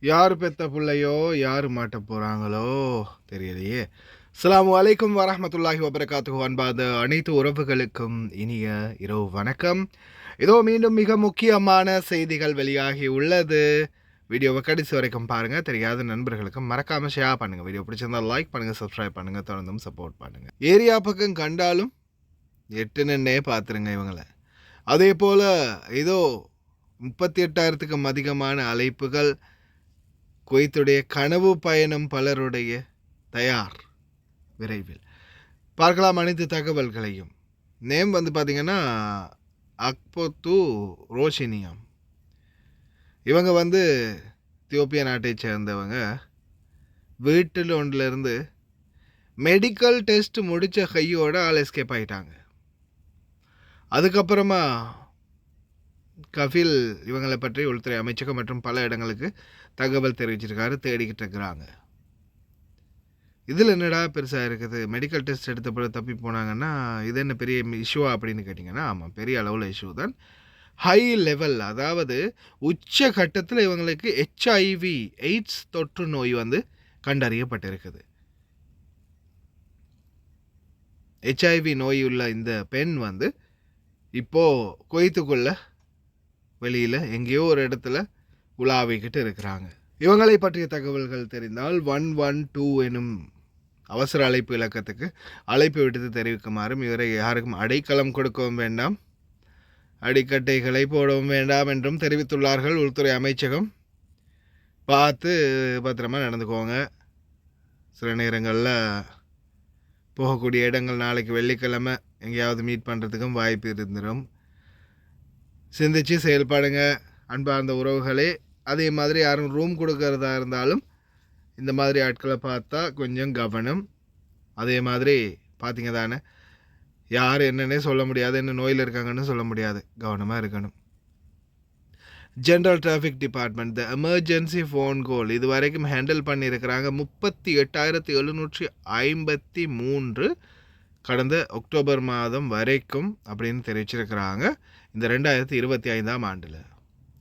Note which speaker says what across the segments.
Speaker 1: யார் பெத்த பிள்ளையோ யார் மாட்ட போகிறாங்களோ தெரியலையே. அஸ்ஸலாமு அலைக்கும் வரஹ்மத்துல்லாஹி வபரகாத்துஹு. அன்பார்ந்த அனைத்து உறவுகளுக்கும் இனிய இரவு வணக்கம். இதோ மீண்டும் மிக முக்கியமான செய்திகள் வெளியாகி உள்ளது. வீடியோவை கடைசி வரைக்கும் பாருங்கள். தெரியாத நண்பர்களுக்கும் மறக்காமல் ஷேர் பண்ணுங்கள். வீடியோ பிடிச்சிருந்தால் லைக் பண்ணுங்கள், சப்ஸ்கிரைப் பண்ணுங்கள், தொடர்ந்தும் சப்போர்ட் பண்ணுங்கள். ஏரியா பக்கம் கண்டாலும் எட்டுன்னே பார்த்துருங்க இவங்களை. அதே போல் ஏதோ 38,000க்கும் அதிகமான அழைப்புகள். குவைத்துடைய கனவு பயணம் பலருடைய தயார். விரைவில் பார்க்கலாம் அனைத்து தகவல்களையும். நேம் பார்த்திங்கன்னா அக்போத்து ரோஷினியம். இவங்க எத்தியோப்பியா நாட்டை சேர்ந்தவங்க. வீட்டில் ஒன்றிலிருந்து மெடிக்கல் டெஸ்ட் முடித்த கையோட ஆள் எஸ்கேப் ஆகிட்டாங்க. அதுக்கப்புறமா கஃபில் இவங்களை பற்றி உள்துறை அமைச்சகம் மற்றும் பல இடங்களுக்கு தகவல் தெரிவிச்சிருக்காரு, தேடிக்கிட்டு இருக்கிறாங்க. இதில் என்னடா பெருசாக இருக்குது, மெடிக்கல் டெஸ்ட் எடுத்த பிறகு தப்பி போனாங்கன்னா இது என்ன பெரிய இஷ்யூவா அப்படின்னு கேட்டிங்கன்னா, ஆமாம், பெரிய அளவில் இஷ்யூ தான். ஹை லெவல், அதாவது உச்ச கட்டத்தில் இவங்களுக்கு HIV எய்ட்ஸ் தொற்று நோய் கண்டறியப்பட்டிருக்குது. HIV நோய் உள்ள இந்த பெண் இப்போது குவைத்துக்குள்ள வெளியில் எங்கேயோ ஒரு இடத்துல உலாவிக்கிட்டு இருக்கிறாங்க. இவங்களை பற்றிய தகவல்கள் தெரிந்தால் 112 எனும் அவசர அழைப்பு இலக்கத்துக்கு அழைப்பு விடுத்து தெரிவிக்குமாறும், இவரை யாருக்கும் அடைக்கலம் கொடுக்கவும் வேண்டாம், அடிக்கட்டைகளை போடவும் வேண்டாம் என்றும் தெரிவித்துள்ளார்கள். உள்துறை அமைச்சகம் பார்த்து பத்திரமாக நடந்துக்கோங்க. சில நேரங்களில் போகக்கூடிய இடங்கள் நாளைக்கு வெள்ளிக்கிழமை எங்கேயாவது மீட் பண்ணுறதுக்கும் வாய்ப்பு இருந்துடும். சிந்திச்சு செயல்படுங்க அன்பார்ந்த உறவுகளே. அதே மாதிரி யாரும் ரூம் கொடுக்கறதா இருந்தாலும் இந்த மாதிரி ஆட்களை பார்த்தா கொஞ்சம் கவனம். அதே மாதிரி பார்த்திங்க தானே, யார் என்னன்னே சொல்ல முடியாது, என்ன நோயில் இருக்காங்கன்னு சொல்ல முடியாது, கவனமாக இருக்கணும். ஜென்ரல் டிராஃபிக் டிபார்ட்மெண்ட் த எமர்ஜென்சி ஃபோன் கால் இது வரைக்கும் ஹேண்டில் பண்ணியிருக்கிறாங்க 38,753 கடந்த அக்டோபர் மாதம் வரைக்கும் அப்படின்னு தெரிவிச்சிருக்கிறாங்க. இந்த 2025ஆம் ஆண்டில்.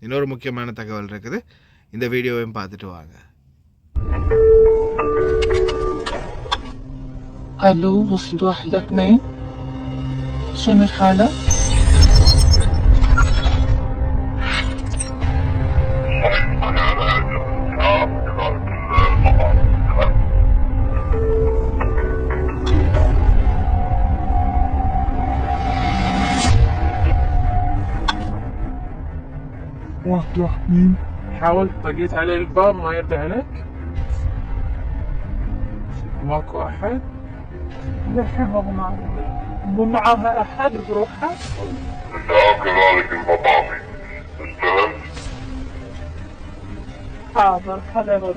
Speaker 1: இன்னொரு முக்கியமான தகவல் இருக்குது, இந்த வீடியோவையும் பார்த்துட்டு வாங்க.
Speaker 2: الو وصلت 1 2 شنو الحالة؟ واحد مين؟ حاولت طقيت عليه الباب ما يرد عليك؟ ماكو أحد؟ للحين مو معاها أحد بروحها؟
Speaker 3: انتهى كذلك المطافي استلم.
Speaker 2: حاضر خلينا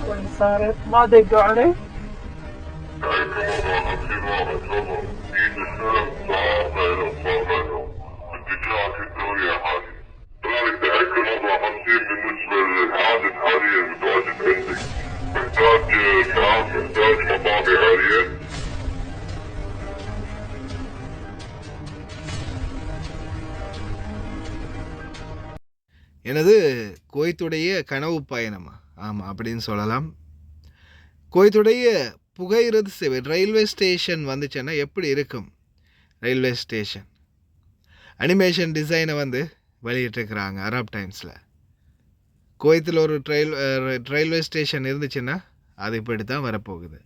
Speaker 2: وين صارت؟ ما دقوا عليه؟
Speaker 3: تعرف الموضوع نفسي واحد نظر ايد السلم صار غيره صار غيره اتجاه الدوري يا حاجي. كذلك تأكد الموضوع 50 بالنسبة للحادث حاليا متواجد عندك. محتاج كلام، محتاج مطافي عالية.
Speaker 1: எனது குவைத்துடைய கனவு பயணமா? ஆமாம், அப்படின்னு சொல்லலாம். குவைத்துடைய புகையிரத சேவை ரயில்வே ஸ்டேஷன் வந்துச்சுன்னா எப்படி இருக்கும்? ரயில்வே ஸ்டேஷன் அனிமேஷன் டிசைனை வெளியிட்டிருக்கிறாங்க அரப் டைம்ஸில். குவைத்தில் ஒரு ரயில்வே ஸ்டேஷன் இருந்துச்சுன்னா அது இப்படி தான் வரப்போகுது.